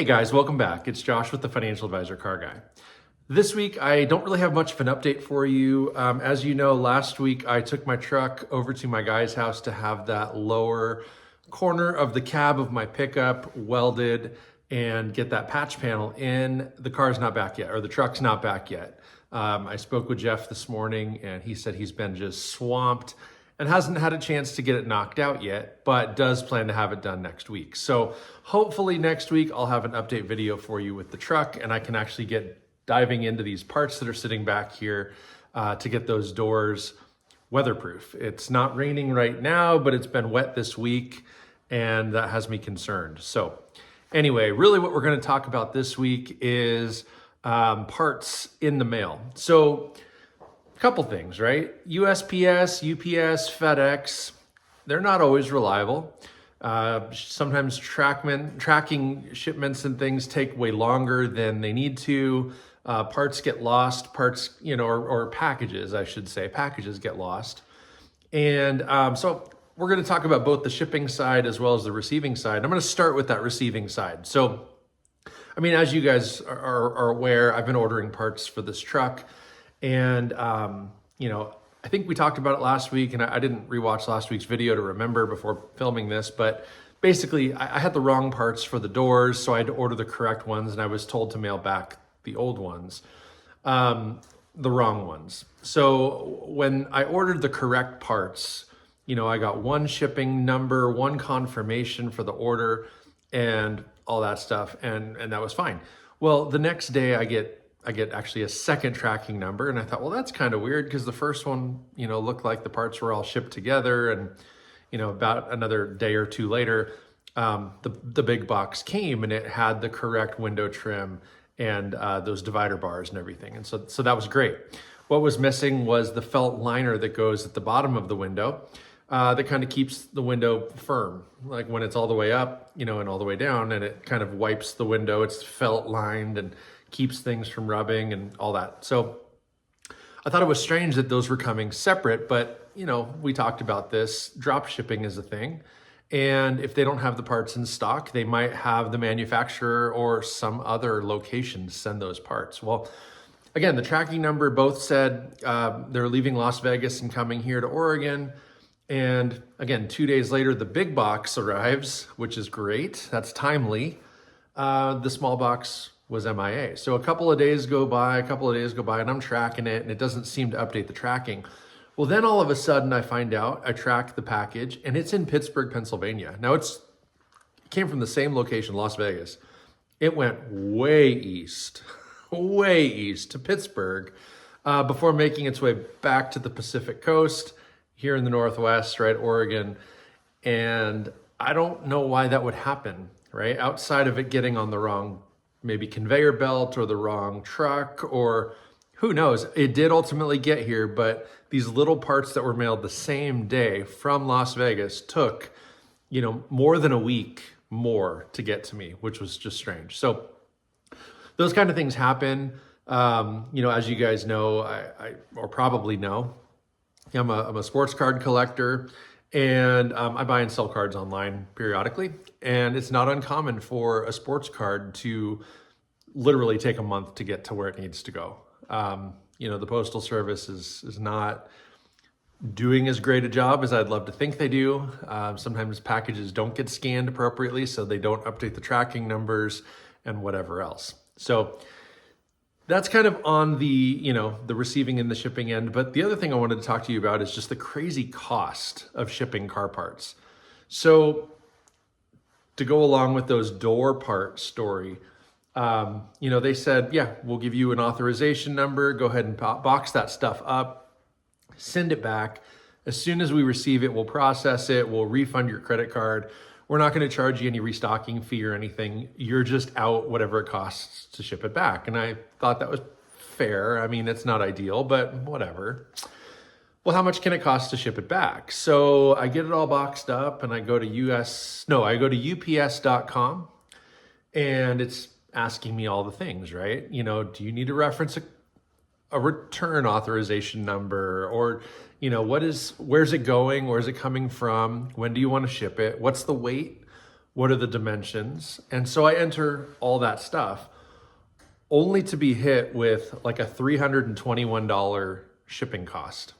Hey guys, welcome back. It's Josh with the Financial Advisor Car Guy. This week, I don't really have much of an update for you. As you know, last week I took my truck over to my guy's house to have that lower corner of the cab of my pickup welded and get that patch panel in. The car's not back yet, or the truck's not back yet. I spoke with Jeff this morning and he said he's been just swamped and hasn't had a chance to get it knocked out yet, but does plan to have it done next week. So hopefully next week I'll have an update video for you with the truck and I can actually get diving into these parts that are sitting back here to get those doors weatherproof. It's not raining right now, but it's been wet this week and that has me concerned. So anyway, really what we're gonna talk about this week is parts in the mail. So couple things, right? USPS, UPS, FedEx, they're not always reliable. Sometimes tracking shipments and things take way longer than they need to. Parts get lost, or packages, I should say, packages get lost. And so we're gonna talk about both the shipping side as well as the receiving side. I'm gonna start with that receiving side. So, I mean, as you guys are aware, I've been ordering parts for this truck. And, I think we talked about it last week and I didn't rewatch last week's video to remember before filming this, but basically I had the wrong parts for the doors. So I had to order the correct ones and I was told to mail back the old ones, the wrong ones. So when I ordered the correct parts, I got one shipping number, one confirmation for the order and all that stuff. And that was fine. Well, the next day I get actually a second tracking number. And I thought, well, that's kind of weird because the first one, looked like the parts were all shipped together. And, about another day or two later, the big box came and it had the correct window trim and those divider bars and everything. And so that was great. What was missing was the felt liner that goes at the bottom of the window that kind of keeps the window firm. Like when it's all the way up, and all the way down, and it kind of wipes the window. It's felt lined and keeps things from rubbing and all that. So I thought it was strange that those were coming separate, but we talked about this. Drop shipping is a thing. And if they don't have the parts in stock, they might have the manufacturer or some other location send those parts. Well, again, the tracking number both said they're leaving Las Vegas and coming here to Oregon. And again, 2 days later, the big box arrives, which is great. That's timely. The small box was MIA. So a couple of days go by, and I'm tracking it and it doesn't seem to update the tracking. Well, then all of a sudden I find out, I track the package and it's in Pittsburgh, Pennsylvania. Now it came from the same location, Las Vegas. It went way east to Pittsburgh before making its way back to the Pacific coast here in the Northwest, right, Oregon. And I don't know why that would happen, right? Outside of it getting on the wrong maybe conveyor belt or the wrong truck, or who knows. It did ultimately get here, but these little parts that were mailed the same day from Las Vegas took, more than a week more to get to me, which was just strange. So those kind of things happen. As you guys know, I or probably know, I'm a sports card collector. And I buy and sell cards online periodically. And it's not uncommon for a sports card to literally take a month to get to where it needs to go. The Postal Service is not doing as great a job as I'd love to think they do. Sometimes packages don't get scanned appropriately, so they don't update the tracking numbers and whatever else. So that's kind of on the, the receiving and the shipping end. But the other thing I wanted to talk to you about is just the crazy cost of shipping car parts. So to go along with those door part story, they said, yeah, we'll give you an authorization number. Go ahead and box that stuff up, send it back. As soon as we receive it, we'll process it. We'll refund your credit card. We're not going to charge you any restocking fee or anything. You're just out whatever it costs to ship it back. And I thought that was fair. I mean, it's not ideal, but whatever. Well, how much can it cost to ship it back? So I get it all boxed up and I go to UPS.com and it's asking me all the things, right? Do you need to reference a return authorization number, or where's it going? Where's it coming from? When do you want to ship it? What's the weight? what are the dimensions? And so I enter all that stuff only to be hit with like a $321 shipping cost.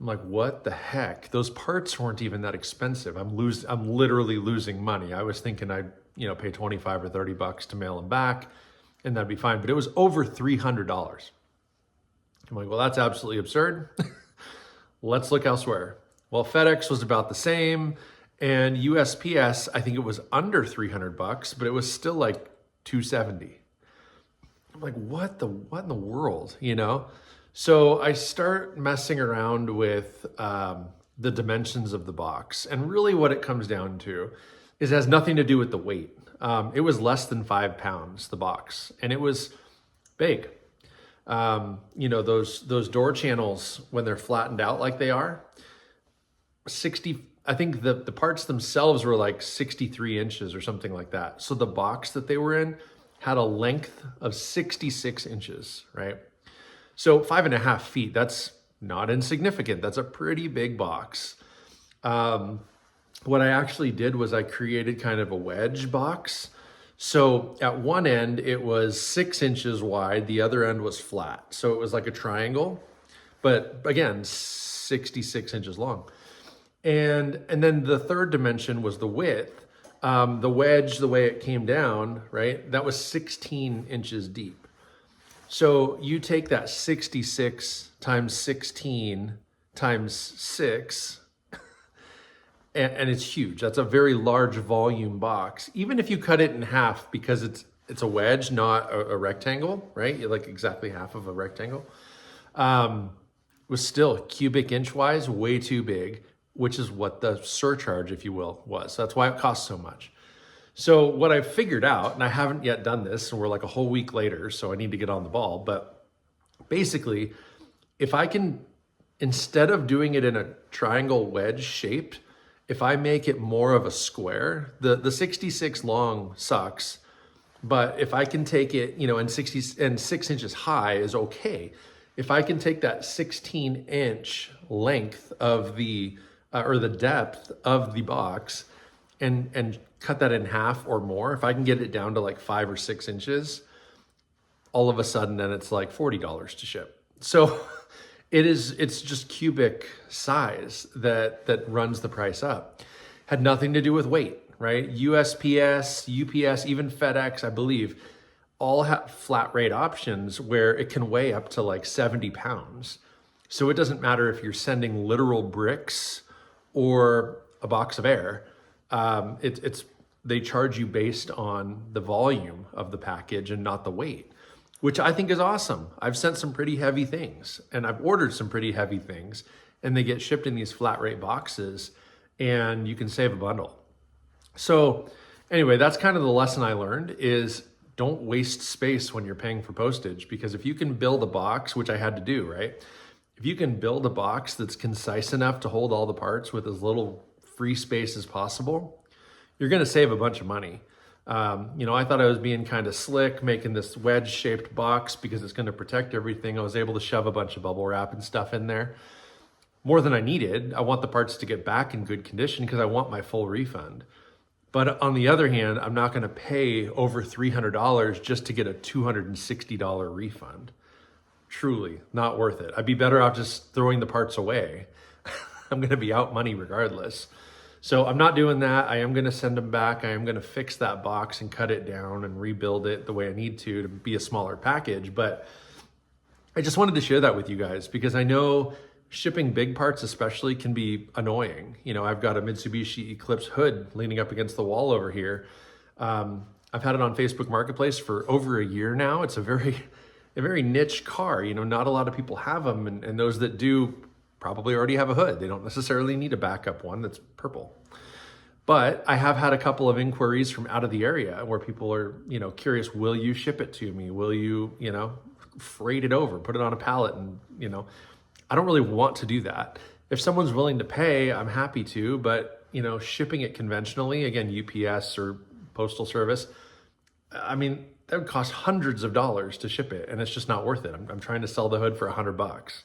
I'm like, what the heck? Those parts weren't even that expensive. I'm literally losing money. I was thinking I'd, pay 25 or 30 bucks to mail them back and that'd be fine. But it was over $300. I'm like, well, that's absolutely absurd. Let's look elsewhere. Well, FedEx was about the same, and USPS, I think it was under 300 bucks, but it was still like 270. I'm like, what in the world, So I start messing around with the dimensions of the box. And really what it comes down to is it has nothing to do with the weight. It was less than 5 pounds, the box, and it was big. Those door channels, when they're flattened out like they are, I think the parts themselves were like 63 inches or something like that. So the box that they were in had a length of 66 inches, right? So 5.5 feet, that's not insignificant. That's a pretty big box. What I actually did was I created kind of a wedge box. So at one end, it was 6 inches wide. The other end was flat. So it was like a triangle, but again, 66 inches long. And then the third dimension was the width. The wedge, the way it came down, right? That was 16 inches deep. So you take that 66 times 16 times 6, and it's huge. That's a very large volume box. Even if you cut it in half, because it's a wedge, not a rectangle, right? You're like exactly half of a rectangle. Was still cubic inch wise, way too big, which is what the surcharge, if you will, was. That's why it costs so much. So what I figured out, and I haven't yet done this, and we're like a whole week later, so I need to get on the ball, but basically, if I can, instead of doing it in a triangle wedge shaped, if I make it more of a square, the 66 long sucks, but if I can take it, and 6 inches high is okay. If I can take that 16 inch length of or the depth of the box and cut that in half or more, if I can get it down to like 5 or 6 inches, all of a sudden then it's like $40 to ship. So it's just cubic size that runs the price up. Had nothing to do with weight, right? USPS, UPS, even FedEx, I believe, all have flat rate options where it can weigh up to like 70 pounds. So it doesn't matter if you're sending literal bricks or a box of air. They charge you based on the volume of the package and not the weight, which I think is awesome. I've sent some pretty heavy things and I've ordered some pretty heavy things, and they get shipped in these flat rate boxes and you can save a bundle. So anyway, that's kind of the lesson I learned is don't waste space when you're paying for postage, because if you can build a box, which I had to do, right? If you can build a box that's concise enough to hold all the parts with as little free space as possible, you're going to save a bunch of money. I thought I was being kind of slick, making this wedge shaped box because it's going to protect everything. I was able to shove a bunch of bubble wrap and stuff in there. More than I needed. I want the parts to get back in good condition because I want my full refund. But on the other hand, I'm not going to pay over $300 just to get a $260 refund. Truly not worth it. I'd be better off just throwing the parts away. I'm going to be out money regardless. So I'm not doing that. I am going to send them back. I am going to fix that box and cut it down and rebuild it the way I need to be a smaller package. But I just wanted to share that with you guys because I know shipping big parts especially can be annoying. I've got a Mitsubishi Eclipse hood leaning up against the wall over here. I've had it on Facebook Marketplace for over a year now. It's a very niche car. Not a lot of people have them, and those that do probably already have a hood. They don't necessarily need a backup one that's purple. But I have had a couple of inquiries from out of the area where people are, curious, will you ship it to me? Will you, freight it over, put it on a pallet? And, I don't really want to do that. If someone's willing to pay, I'm happy to, but, shipping it conventionally, again, UPS or Postal Service, that would cost hundreds of dollars to ship it, and it's just not worth it. I'm trying to sell the hood for $100.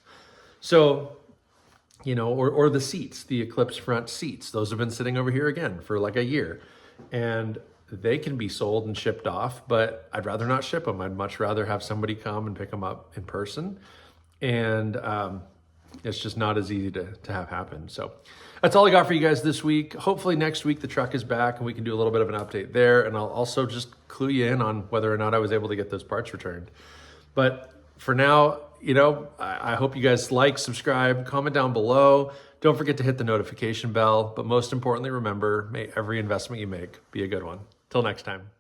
So, or the seats, the Eclipse front seats, those have been sitting over here again for like a year. and they can be sold and shipped off, but I'd rather not ship them. I'd much rather have somebody come and pick them up in person. And it's just not as easy to have happen. So that's all I got for you guys this week. Hopefully next week the truck is back and we can do a little bit of an update there. And I'll also just clue you in on whether or not I was able to get those parts returned. But for now, you know, I hope you guys like, subscribe, comment down below. Don't forget to hit the notification bell. But most importantly, remember, may every investment you make be a good one. Till next time.